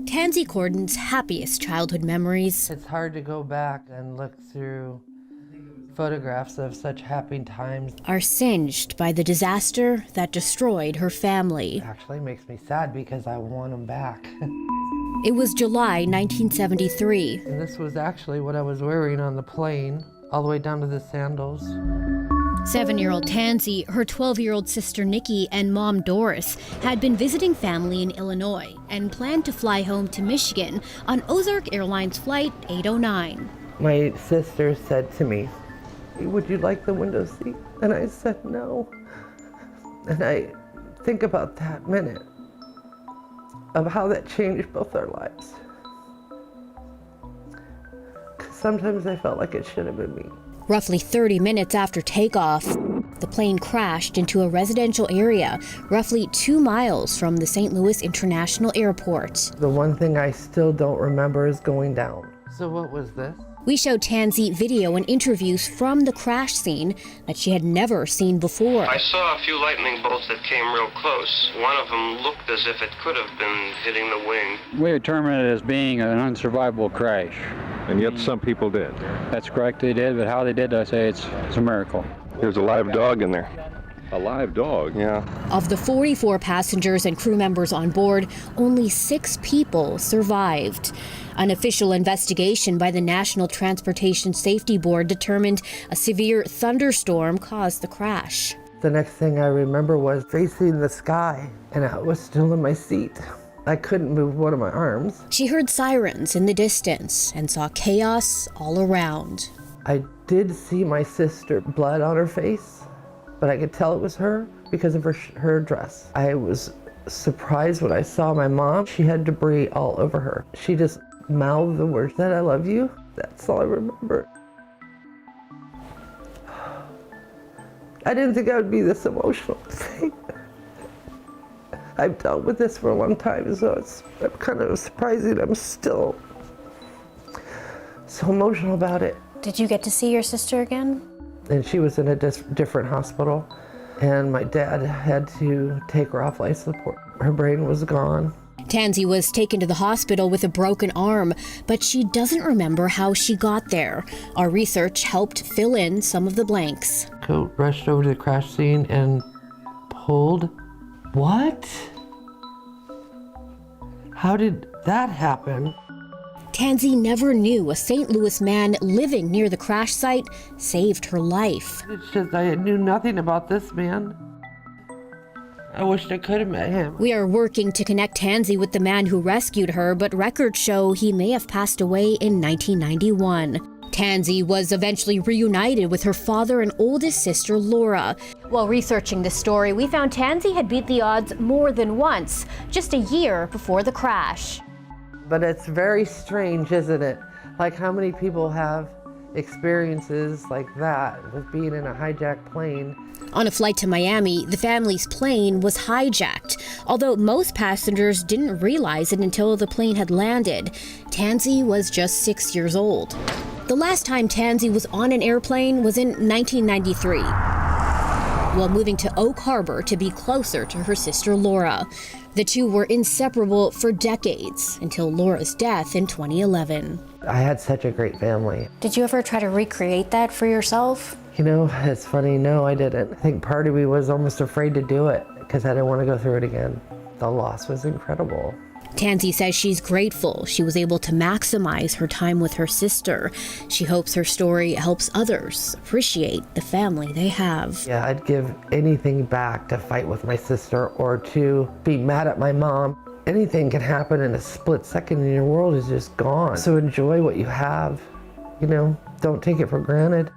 Tansy Corden's happiest childhood memories. It's hard to go back and look through photographs of such happy times. Are singed by the disaster that destroyed her family. It actually makes me sad because I want them back. It was July 1973. And this was actually what I was wearing on the plane, all the way down to the sandals. 7-year-old Tansy, her 12-year-old sister Nikki, and mom Doris had been visiting family in Illinois and planned to fly home to Michigan on Ozark Airlines Flight 809. My sister said to me, "Would you like the window seat?" And I said no. And I think about that minute of how that changed both our lives. 'Cause sometimes I felt like it should have been me. Roughly 30 minutes after takeoff, the plane crashed into a residential area roughly 2 miles from the St. Louis International Airport. The one thing I still don't remember is going down. So what was this? We showed Tansy video and interviews from the crash scene that she had never seen before. I saw a few lightning bolts that came real close. One of them looked as if it could have been hitting the wing. We determined it as being an unsurvivable crash. And yet some people did. That's correct, they did, but how they did, I say it's a miracle. There's a live dog in there. A live dog? Yeah. Of the 44 passengers and crew members on board, only 6 people survived. An official investigation by the National Transportation Safety Board determined a severe thunderstorm caused the crash. The next thing I remember was facing the sky, and I was still in my seat. I couldn't move one of my arms. She heard sirens in the distance and saw chaos all around. I did see my sister, blood on her face, but I could tell it was her because of her dress. I was surprised when I saw my mom. She had debris all over her. She just mouthed the words that I love you. That's all I remember. I didn't think I would be this emotional. I've dealt with this for a long time, so it's kind of surprising I'm still so emotional about it. Did you get to see your sister again? And she was in a different hospital, and my dad had to take her off life support. Her brain was gone. Tansy was taken to the hospital with a broken arm, but she doesn't remember how she got there. Our research helped fill in some of the blanks. Coat rushed over to the crash scene and pulled. What? How did that happen? Tansy never knew a St. Louis man living near the crash site saved her life. It's just I knew nothing about this man. I wished I could have met him. We are working to connect Tansy with the man who rescued her, but records show he may have passed away in 1991. Tansy was eventually reunited with her father and oldest sister, Laura. While researching this story, we found Tansy had beat the odds more than once, just a year before the crash. But it's very strange, isn't it? Like how many people have experiences like that with being in a hijacked plane. On a flight to Miami, the family's plane was hijacked. Although most passengers didn't realize it until the plane had landed, Tansy was just 6 years old. The last time Tansy was on an airplane was in 1993, while moving to Oak Harbor to be closer to her sister Laura. The two were inseparable for decades until Laura's death in 2011. I had such a great family. Did you ever try to recreate that for yourself? You know, it's funny, no, I didn't. I think part of me was almost afraid to do it because I didn't want to go through it again. The loss was incredible. Tansy says she's grateful she was able to maximize her time with her sister. She hopes her story helps others appreciate the family they have. Yeah, I'd give anything back to fight with my sister or to be mad at my mom. Anything can happen in a split second and your world is just gone. So enjoy what you have, you know, don't take it for granted.